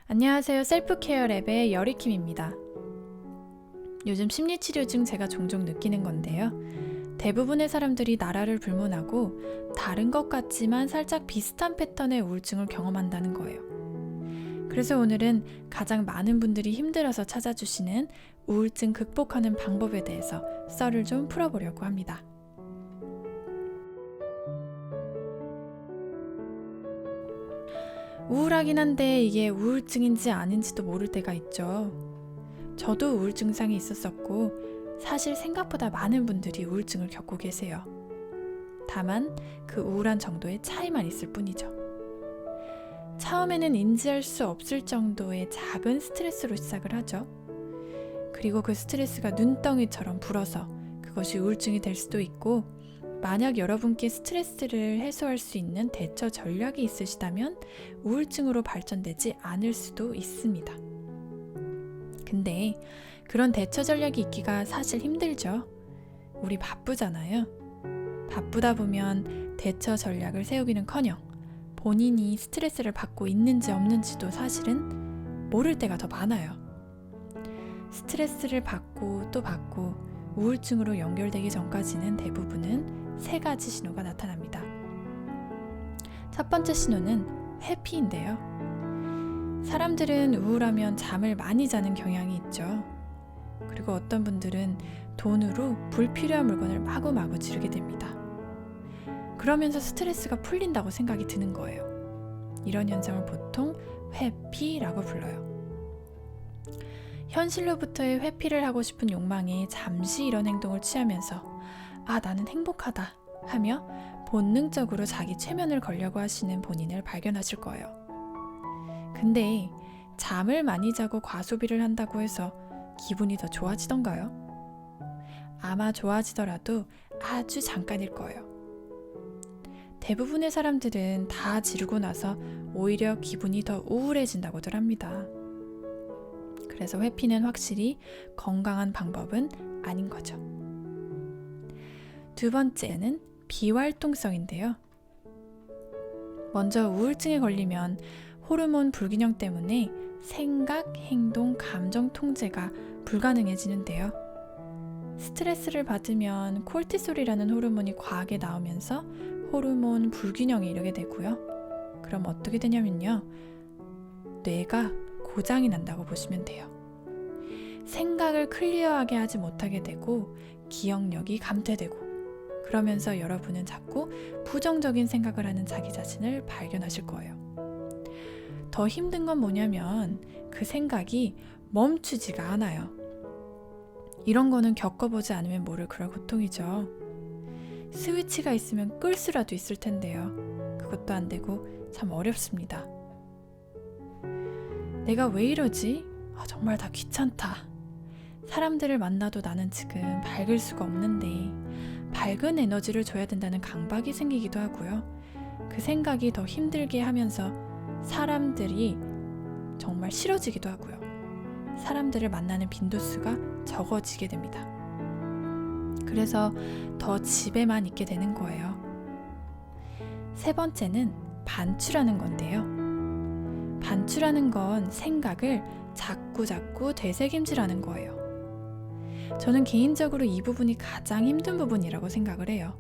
안녕하세요. 셀프케어 랩의 여리킴입니다. 요즘 심리치료 중 제가 종종 느끼는 건데요. 대부분의 사람들이 나라를 불문하고 다른 것 같지만 살짝 비슷한 패턴의 우울증을 경험한다는 거예요. 그래서 오늘은 가장 많은 분들이 힘들어서 찾아주시는 우울증 극복하는 방법에 대해서 썰을 좀 풀어보려고 합니다. 우울하긴 한데 이게 우울증인지 아닌지도 모를 때가 있죠. 저도 우울증 증상이 있었었고 사실 생각보다 많은 분들이 우울증을 겪고 계세요. 다만 그 우울한 정도의 차이만 있을 뿐이죠. 처음에는 인지할 수 없을 정도의 작은 스트레스로 시작을 하죠. 그리고 그 스트레스가 눈덩이처럼 불어서 그것이 우울증이 될 수도 있고, 만약 여러분께 스트레스를 해소할 수 있는 대처 전략이 있으시다면 우울증으로 발전되지 않을 수도 있습니다. 근데 그런 대처 전략이 있기가 사실 힘들죠. 우리 바쁘잖아요. 바쁘다 보면 대처 전략을 세우기는커녕 본인이 스트레스를 받고 있는지 없는지도 사실은 모를 때가 더 많아요. 스트레스를 받고 또 받고 우울증으로 연결되기 전까지는 대부분은 3가지 신호가 나타납니다. 첫 번째 신호는 회피인데요. 사람들은 우울하면 잠을 많이 자는 경향이 있죠. 그리고 어떤 분들은 돈으로 불필요한 물건을 마구마구 지르게 됩니다. 그러면서 스트레스가 풀린다고 생각이 드는 거예요. 이런 현상을 보통 회피라고 불러요. 현실로부터의 회피를 하고 싶은 욕망에 잠시 이런 행동을 취하면서 나는 행복하다 하며 본능적으로 자기 최면을 걸려고 하시는 본인을 발견하실 거예요. 근데 잠을 많이 자고 과소비를 한다고 해서 기분이 더 좋아지던가요? 아마 좋아지더라도 아주 잠깐일 거예요. 대부분의 사람들은 다 지르고 나서 오히려 기분이 더 우울해진다고들 합니다. 그래서 회피는 확실히 건강한 방법은 아닌 거죠. 두 번째는 비활동성인데요. 먼저 우울증에 걸리면 호르몬 불균형 때문에 생각, 행동, 감정 통제가 불가능해지는데요. 스트레스를 받으면 콜티솔이라는 호르몬이 과하게 나오면서 호르몬 불균형에 이르게 되고요. 그럼 어떻게 되냐면요. 뇌가 고장이 난다고 보시면 돼요. 생각을 클리어하게 하지 못하게 되고 기억력이 감퇴되고, 그러면서 여러분은 자꾸 부정적인 생각을 하는 자기 자신을 발견하실 거예요. 더 힘든 건 뭐냐면 그 생각이 멈추지가 않아요. 이런 거는 겪어보지 않으면 모를 그럴 고통이죠. 스위치가 있으면 끌 수라도 있을 텐데요. 그것도 안 되고 참 어렵습니다. 내가 왜 이러지? 정말 다 귀찮다. 사람들을 만나도 나는 지금 밝을 수가 없는데 밝은 에너지를 줘야 된다는 강박이 생기기도 하고요. 그 생각이 더 힘들게 하면서 사람들이 정말 싫어지기도 하고요. 사람들을 만나는 빈도수가 적어지게 됩니다. 그래서 더 집에만 있게 되는 거예요. 세 번째는 반추라는 건데요. 반추라는 건 생각을 자꾸 되새김질하는 거예요. 저는 개인적으로 이 부분이 가장 힘든 부분이라고 생각을 해요.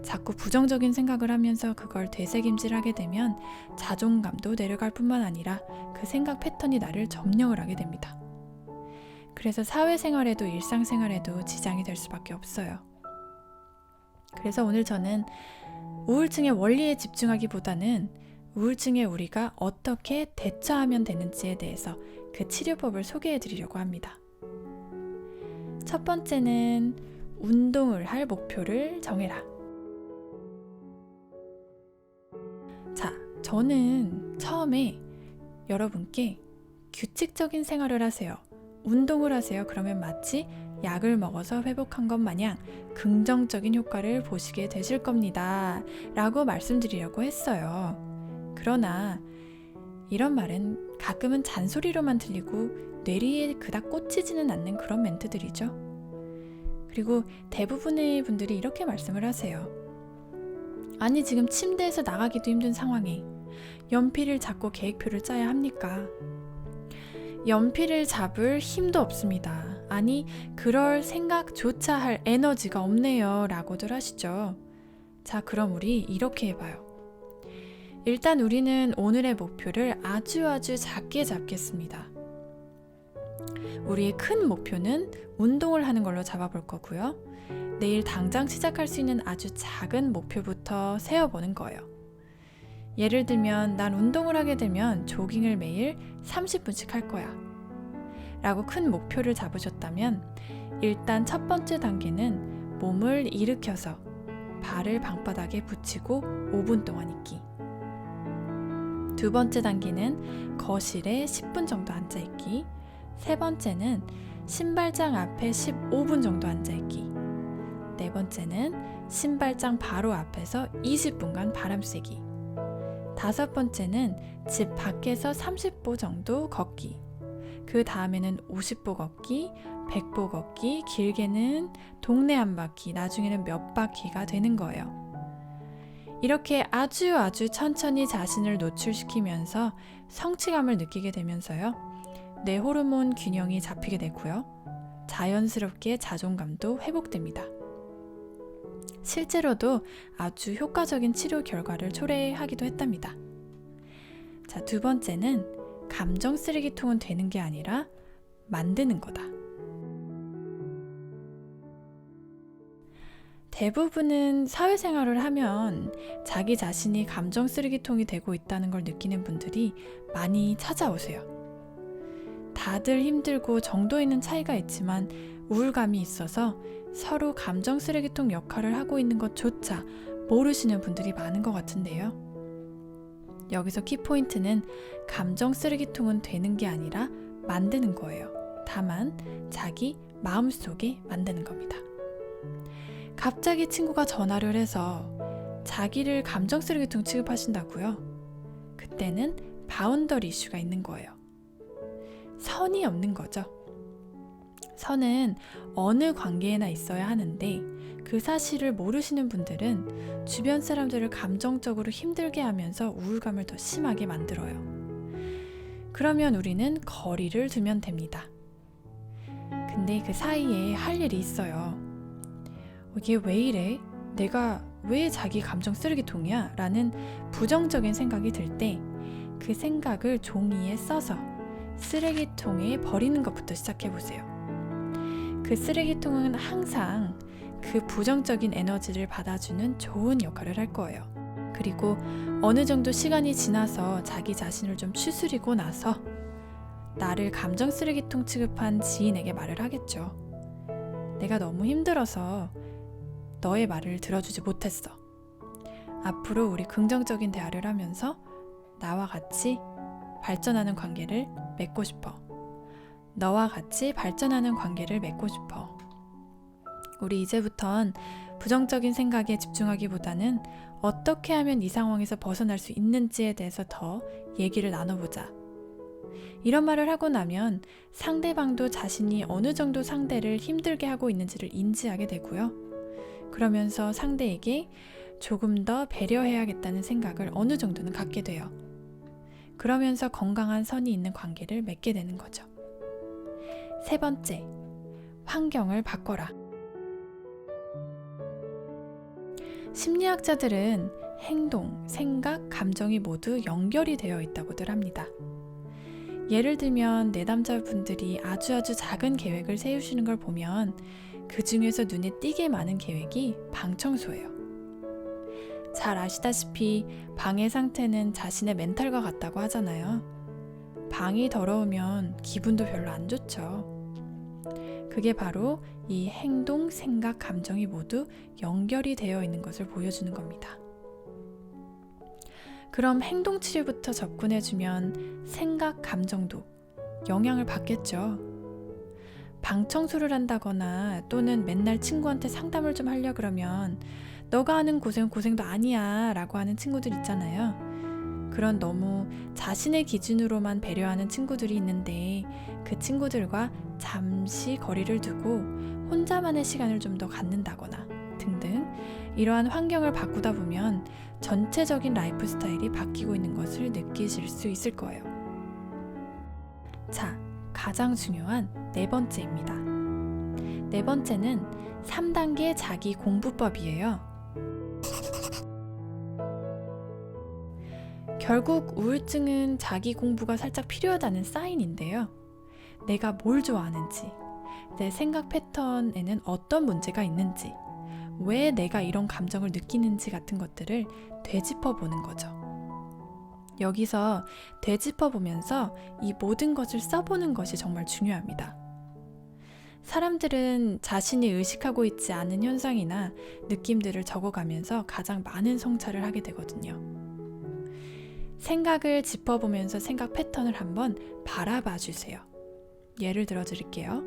자꾸 부정적인 생각을 하면서 그걸 되새김질하게 되면 자존감도 내려갈 뿐만 아니라 그 생각 패턴이 나를 점령을 하게 됩니다. 그래서 사회생활에도 일상생활에도 지장이 될 수밖에 없어요. 그래서 오늘 저는 우울증의 원리에 집중하기보다는 우울증에 우리가 어떻게 대처하면 되는지에 대해서 그 치료법을 소개해 드리려고 합니다. 첫 번째는 운동을 할 목표를 정해라. 자, 저는 처음에 여러분께 규칙적인 생활을 하세요, 운동을 하세요, 그러면 마치 약을 먹어서 회복한 것 마냥 긍정적인 효과를 보시게 되실 겁니다 라고 말씀드리려고 했어요. 그러나 이런 말은 가끔은 잔소리로만 들리고 뇌리에 그닥 꽂히지는 않는 그런 멘트들이죠. 그리고 대부분의 분들이 이렇게 말씀을 하세요. 아니, 지금 침대에서 나가기도 힘든 상황에 연필을 잡고 계획표를 짜야 합니까? 연필을 잡을 힘도 없습니다. 아니, 그럴 생각조차 할 에너지가 없네요 라고들 하시죠. 자, 그럼 우리 이렇게 해봐요. 일단 우리는 오늘의 목표를 아주 작게 잡겠습니다. 우리의 큰 목표는 운동을 하는 걸로 잡아볼 거고요. 내일 당장 시작할 수 있는 아주 작은 목표부터 세워보는 거예요. 예를 들면 난 운동을 하게 되면 조깅을 매일 30분씩 할 거야 라고 큰 목표를 잡으셨다면 일단 첫 번째 단계는 몸을 일으켜서 발을 방바닥에 붙이고 5분 동안 있기. 두 번째 단계는 거실에 10분 정도 앉아있기. 세 번째는 신발장 앞에 15분 정도 앉아있기. 네 번째는 신발장 바로 앞에서 20분간 바람 쐬기. 다섯 번째는 집 밖에서 30보 정도 걷기. 그 다음에는 50보 걷기, 100보 걷기, 길게는 동네 한 바퀴, 나중에는 몇 바퀴가 되는 거예요. 이렇게 아주 천천히 자신을 노출시키면서 성취감을 느끼게 되면서요. 뇌 호르몬 균형이 잡히게 되고요. 자연스럽게 자존감도 회복됩니다. 실제로도 아주 효과적인 치료 결과를 초래하기도 했답니다. 자, 두 번째는 감정 쓰레기통은 되는 게 아니라 만드는 거다. 대부분은 사회생활을 하면 자기 자신이 감정 쓰레기통이 되고 있다는 걸 느끼는 분들이 많이 찾아오세요. 다들 힘들고 정도 있는 차이가 있지만 우울감이 있어서 서로 감정 쓰레기통 역할을 하고 있는 것조차 모르시는 분들이 많은 것 같은데요. 여기서 키포인트는 감정 쓰레기통은 되는 게 아니라 만드는 거예요. 다만 자기 마음속에 만드는 겁니다. 갑자기 친구가 전화를 해서 자기를 감정 쓰레기통 취급하신다고요? 그때는 바운더리 이슈가 있는 거예요. 선이 없는 거죠. 선은 어느 관계에나 있어야 하는데 그 사실을 모르시는 분들은 주변 사람들을 감정적으로 힘들게 하면서 우울감을 더 심하게 만들어요. 그러면 우리는 거리를 두면 됩니다. 근데 그 사이에 할 일이 있어요. 이게 왜 이래? 내가 왜 자기 감정 쓰레기통이야? 라는 부정적인 생각이 들 때 그 생각을 종이에 써서 쓰레기통에 버리는 것부터 시작해보세요. 그 쓰레기통은 항상 그 부정적인 에너지를 받아주는 좋은 역할을 할 거예요. 그리고 어느 정도 시간이 지나서 자기 자신을 좀 추스리고 나서 나를 감정 쓰레기통 취급한 지인에게 말을 하겠죠. 내가 너무 힘들어서 너의 말을 들어주지 못했어. 앞으로 우리 긍정적인 대화를 하면서 나와 같이 발전하는 관계를 맺고 싶어. 너와 같이 발전하는 관계를 맺고 싶어. 우리 이제부턴 부정적인 생각에 집중하기보다는 어떻게 하면 이 상황에서 벗어날 수 있는지에 대해서 더 얘기를 나눠보자. 이런 말을 하고 나면 상대방도 자신이 어느 정도 상대를 힘들게 하고 있는지를 인지하게 되고요. 그러면서 상대에게 조금 더 배려해야겠다는 생각을 어느 정도는 갖게 돼요. 그러면서 건강한 선이 있는 관계를 맺게 되는 거죠. 세 번째, 환경을 바꿔라. 심리학자들은 행동, 생각, 감정이 모두 연결이 되어 있다고들 합니다. 예를 들면 내담자분들이 아주 작은 계획을 세우시는 걸 보면 그 중에서 눈에 띄게 많은 계획이 방 청소예요. 잘 아시다시피 방의 상태는 자신의 멘탈과 같다고 하잖아요. 방이 더러우면 기분도 별로 안 좋죠. 그게 바로 이 행동, 생각, 감정이 모두 연결이 되어 있는 것을 보여주는 겁니다. 그럼 행동 치료부터 접근해주면 생각, 감정도 영향을 받겠죠. 방 청소를 한다거나 또는 맨날 친구한테 상담을 좀 하려 그러면 너가 하는 고생은 고생도 아니야 라고 하는 친구들 있잖아요. 그런 너무 자신의 기준으로만 배려하는 친구들이 있는데 그 친구들과 잠시 거리를 두고 혼자만의 시간을 좀 더 갖는다거나 등등 이러한 환경을 바꾸다 보면 전체적인 라이프 스타일이 바뀌고 있는 것을 느끼실 수 있을 거예요. 자, 가장 중요한 네 번째입니다. 네 번째는 3단계 자기 공부법이에요. 결국 우울증은 자기 공부가 살짝 필요하다는 사인인데요. 내가 뭘 좋아하는지, 내 생각 패턴에는 어떤 문제가 있는지, 왜 내가 이런 감정을 느끼는지 같은 것들을 되짚어 보는 거죠. 여기서 되짚어 보면서 이 모든 것을 써보는 것이 정말 중요합니다. 사람들은 자신이 의식하고 있지 않은 현상이나 느낌들을 적어가면서 가장 많은 성찰을 하게 되거든요. 생각을 짚어보면서 생각 패턴을 한번 바라봐 주세요. 예를 들어 드릴게요.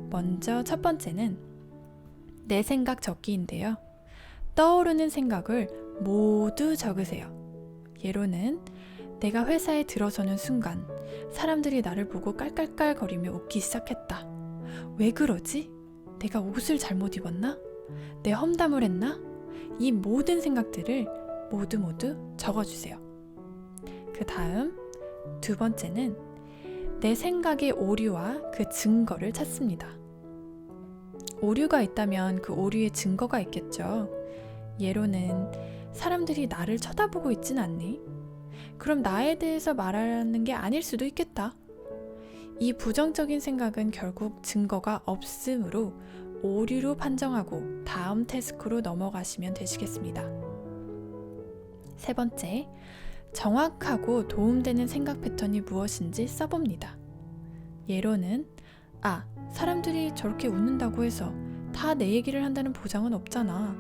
먼저 첫 번째는 내 생각 적기인데요. 떠오르는 생각을 모두 적으세요. 예로는 내가 회사에 들어서는 순간 사람들이 나를 보고 깔깔깔거리며 웃기 시작했다. 왜 그러지? 내가 옷을 잘못 입었나? 내 험담을 했나? 이 모든 생각들을 모두 적어주세요. 그 다음 두 번째는 내 생각의 오류와 그 증거를 찾습니다. 오류가 있다면 그 오류의 증거가 있겠죠. 예로는 사람들이 나를 쳐다보고 있진 않니? 그럼 나에 대해서 말하는 게 아닐 수도 있겠다. 이 부정적인 생각은 결국 증거가 없으므로 오류로 판정하고 다음 태스크로 넘어가시면 되시겠습니다. 세 번째, 정확하고 도움되는 생각 패턴이 무엇인지 써봅니다. 예로는 사람들이 저렇게 웃는다고 해서 다 내 얘기를 한다는 보장은 없잖아.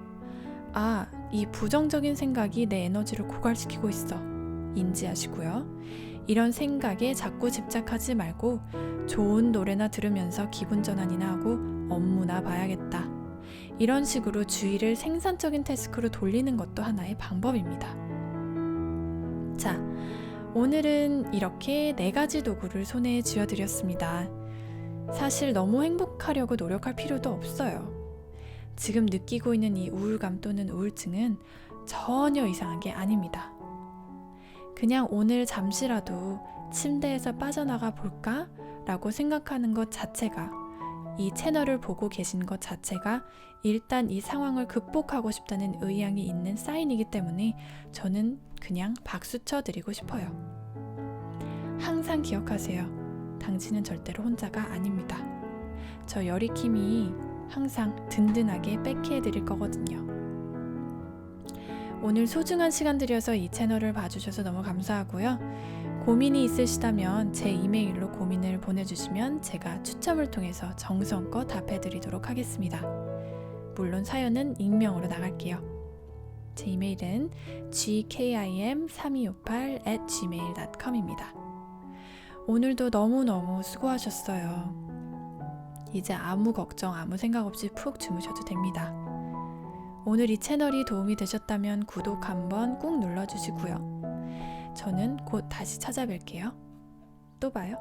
이 부정적인 생각이 내 에너지를 고갈시키고 있어. 인지하시고요. 이런 생각에 자꾸 집착하지 말고 좋은 노래나 들으면서 기분 전환이나 하고 업무나 봐야겠다. 이런 식으로 주의를 생산적인 태스크로 돌리는 것도 하나의 방법입니다. 자, 오늘은 이렇게 4가지 도구를 손에 쥐어드렸습니다. 사실 너무 행복하려고 노력할 필요도 없어요. 지금 느끼고 있는 이 우울감 또는 우울증은 전혀 이상한 게 아닙니다. 그냥 오늘 잠시라도 침대에서 빠져나가 볼까? 라고 생각하는 것 자체가, 이 채널을 보고 계신 것 자체가 일단 이 상황을 극복하고 싶다는 의향이 있는 사인이기 때문에 저는 그냥 박수 쳐드리고 싶어요. 항상 기억하세요. 당신은 절대로 혼자가 아닙니다. 저 여리킴이 항상 든든하게 백해드릴 거거든요. 오늘 소중한 시간 들여서 이 채널을 봐주셔서 너무 감사하고요. 고민이 있으시다면 제 이메일로 고민을 보내주시면 제가 추첨을 통해서 정성껏 답해드리도록 하겠습니다. 물론 사연은 익명으로 나갈게요. 제 이메일은 gkim3258@gmail.com입니다. 오늘도 너무너무 수고하셨어요. 이제 아무 걱정, 아무 생각 없이 푹 주무셔도 됩니다. 오늘 이 채널이 도움이 되셨다면 구독 한번 꾹 눌러주시고요. 저는 곧 다시 찾아뵐게요. 또 봐요.